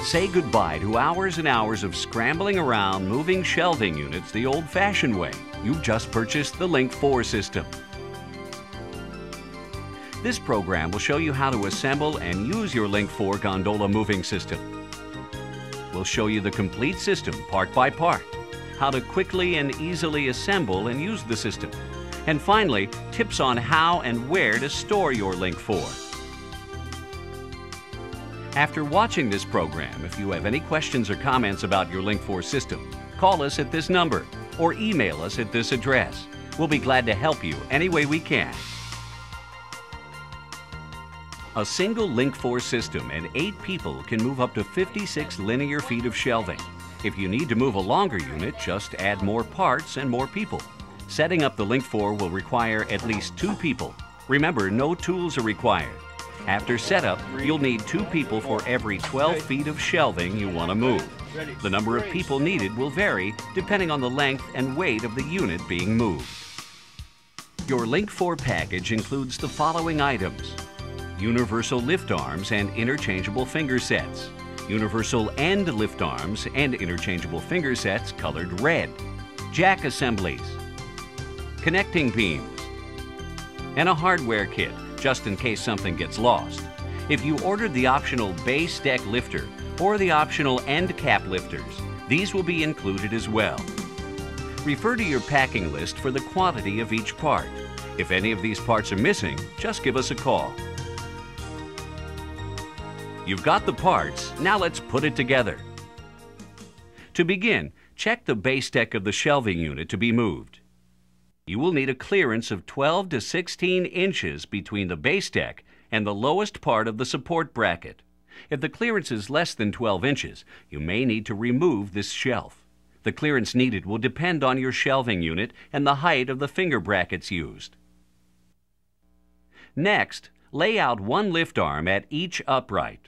Say goodbye to hours and hours of scrambling around moving shelving units the old-fashioned way. You've just purchased the Link 4 system. This program will show you how to assemble and use your Link 4 gondola moving system. We'll show you the complete system part by part, how to quickly and easily assemble and use the system, and finally, tips on how and where to store your Link 4. After watching this program, if you have any questions or comments about your Link 4 system, call us at this number or email us at this address. We'll be glad to help you any way we can. A single Link 4 system and 8 people can move up to 56 linear feet of shelving. If you need to move a longer unit, just add more parts and more people. Setting up the Link 4 will require at least 2 people. Remember, no tools are required. After setup, you'll need 2 people for every 12 feet of shelving you want to move. The number of people needed will vary depending on the length and weight of the unit being moved. Your Link 4 package includes the following items: universal lift arms and interchangeable finger sets, universal end lift arms and interchangeable finger sets colored red, jack assemblies, connecting beams, and a hardware kit, just in case something gets lost. If you ordered the optional base deck lifter or the optional end cap lifters, these will be included as well. Refer to your packing list for the quantity of each part. If any of these parts are missing, just give us a call. You've got the parts, now let's put it together. To begin, check the base deck of the shelving unit to be moved. You will need a clearance of 12 to 16 inches between the base deck and the lowest part of the support bracket. If the clearance is less than 12 inches, you may need to remove this shelf. The clearance needed will depend on your shelving unit and the height of the finger brackets used. Next, lay out 1 lift arm at each upright.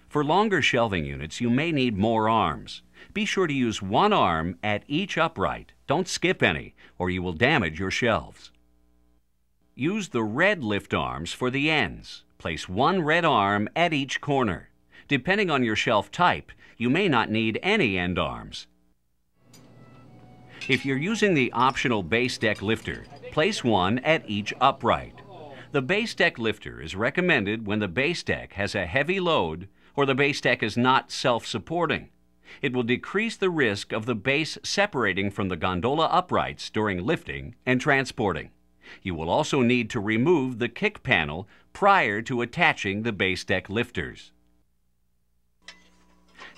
For longer shelving units, you may need more arms. Be sure to use 1 arm at each upright. Don't skip any, or you will damage your shelves. Use the red lift arms for the ends. Place 1 red arm at each corner. Depending on your shelf type, you may not need any end arms. If you're using the optional base deck lifter, place 1 at each upright. The base deck lifter is recommended when the base deck has a heavy load or the base deck is not self-supporting. It will decrease the risk of the base separating from the gondola uprights during lifting and transporting. You will also need to remove the kick panel prior to attaching the base deck lifters.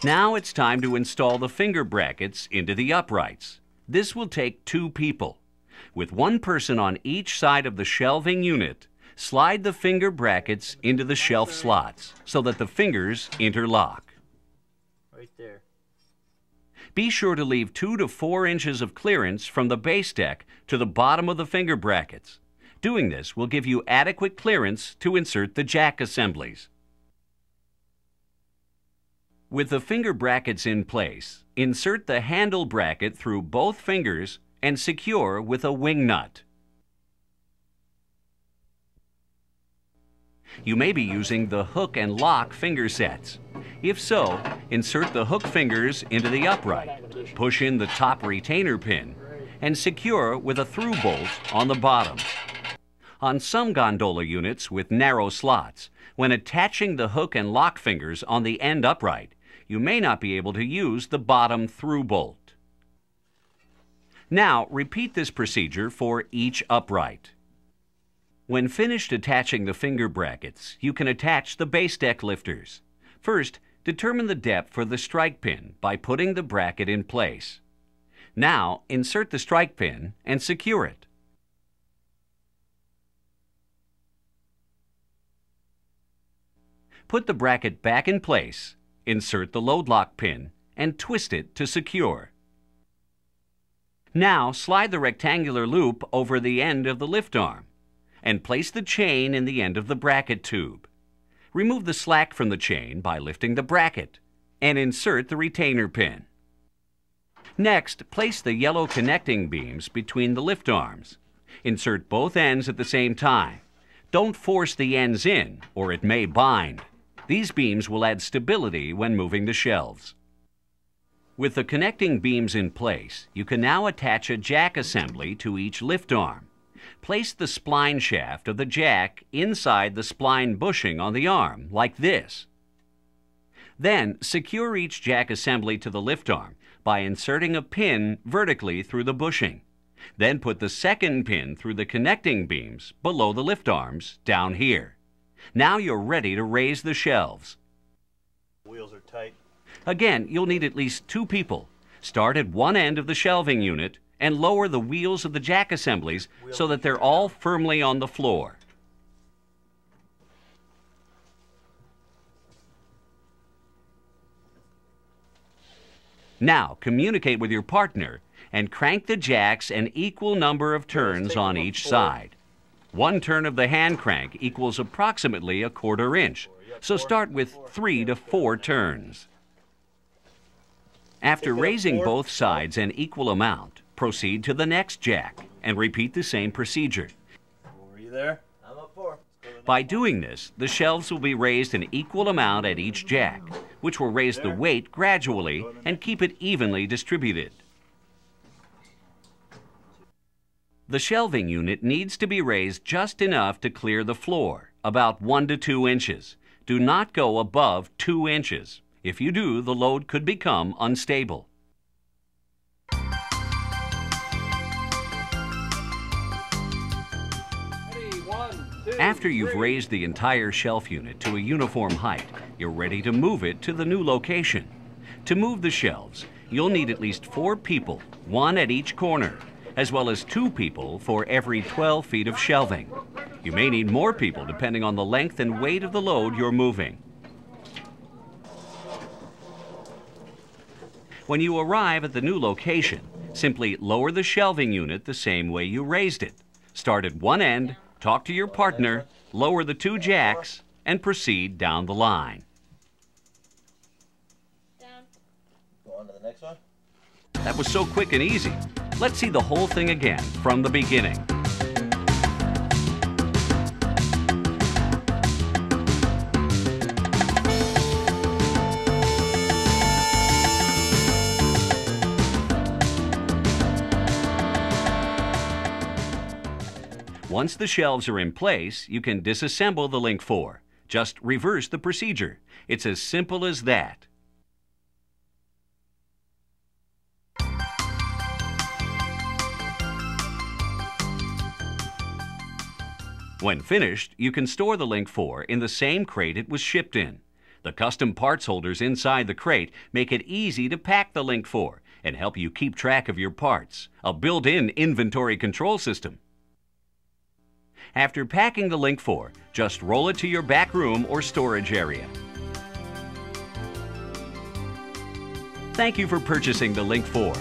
Now it's time to install the finger brackets into the uprights. This will take 2 people. With 1 person on each side of the shelving unit, slide the finger brackets into the shelf slots so that the fingers interlock. Right there. Be sure to leave 2 to 4 inches of clearance from the base deck to the bottom of the finger brackets. Doing this will give you adequate clearance to insert the jack assemblies. With the finger brackets in place, insert the handle bracket through both fingers and secure with a wing nut. You may be using the hook and lock finger sets. If so, insert the hook fingers into the upright, push in the top retainer pin, and secure with a through bolt on the bottom. On some gondola units with narrow slots, when attaching the hook and lock fingers on the end upright, you may not be able to use the bottom through bolt. Now, repeat this procedure for each upright. When finished attaching the finger brackets, you can attach the base deck lifters. First, determine the depth for the strike pin by putting the bracket in place. Now, insert the strike pin and secure it. Put the bracket back in place, insert the load lock pin, and twist it to secure. Now, slide the rectangular loop over the end of the lift arm and place the chain in the end of the bracket tube. Remove the slack from the chain by lifting the bracket and insert the retainer pin. Next, place the yellow connecting beams between the lift arms. Insert both ends at the same time. Don't force the ends in or it may bind. These beams will add stability when moving the shelves. With the connecting beams in place, you can now attach a jack assembly to each lift arm. Place the spline shaft of the jack inside the spline bushing on the arm, like this. Then, secure each jack assembly to the lift arm by inserting a pin vertically through the bushing. Then put the second pin through the connecting beams below the lift arms down here. Now you're ready to raise the shelves. Wheels are tight. Again, you'll need at least 2 people. Start at one end of the shelving unit and lower the wheels of the jack assemblies so that they're all firmly on the floor. Now, communicate with your partner and crank the jacks an equal number of turns on each side. 1 turn of the hand crank equals approximately 1/4 inch, so start with 3 to 4 turns. After raising both sides an equal amount, proceed to the next jack and repeat the same procedure. Were you there? I'm up 4. By doing this, the shelves will be raised an equal amount at each jack, which will raise the weight gradually and keep it evenly distributed. The shelving unit needs to be raised just enough to clear the floor, about 1 to 2 inches. Do not go above 2 inches. If you do, the load could become unstable. After you've raised the entire shelf unit to a uniform height, you're ready to move it to the new location. To move the shelves, you'll need at least 4 people, 1 at each corner, as well as 2 people for every 12 feet of shelving. You may need more people depending on the length and weight of the load you're moving. When you arrive at the new location, simply lower the shelving unit the same way you raised it. Start at one end, talk to your partner, lower the 2 jacks, and proceed down the line. Go on to the next one. That was so quick and easy. Let's see the whole thing again from the beginning. Once the shelves are in place, you can disassemble the Link 4. Just reverse the procedure. It's as simple as that. When finished, you can store the Link 4 in the same crate it was shipped in. The custom parts holders inside the crate make it easy to pack the Link 4 and help you keep track of your parts. A built-in inventory control system. After packing the Link 4, just roll it to your back room or storage area. Thank you for purchasing the Link 4.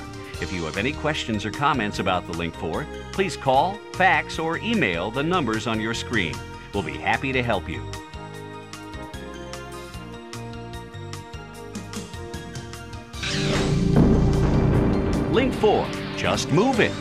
If you have any questions or comments about the Link 4, please call, fax, or email the numbers on your screen. We'll be happy to help you. Link 4, just move it.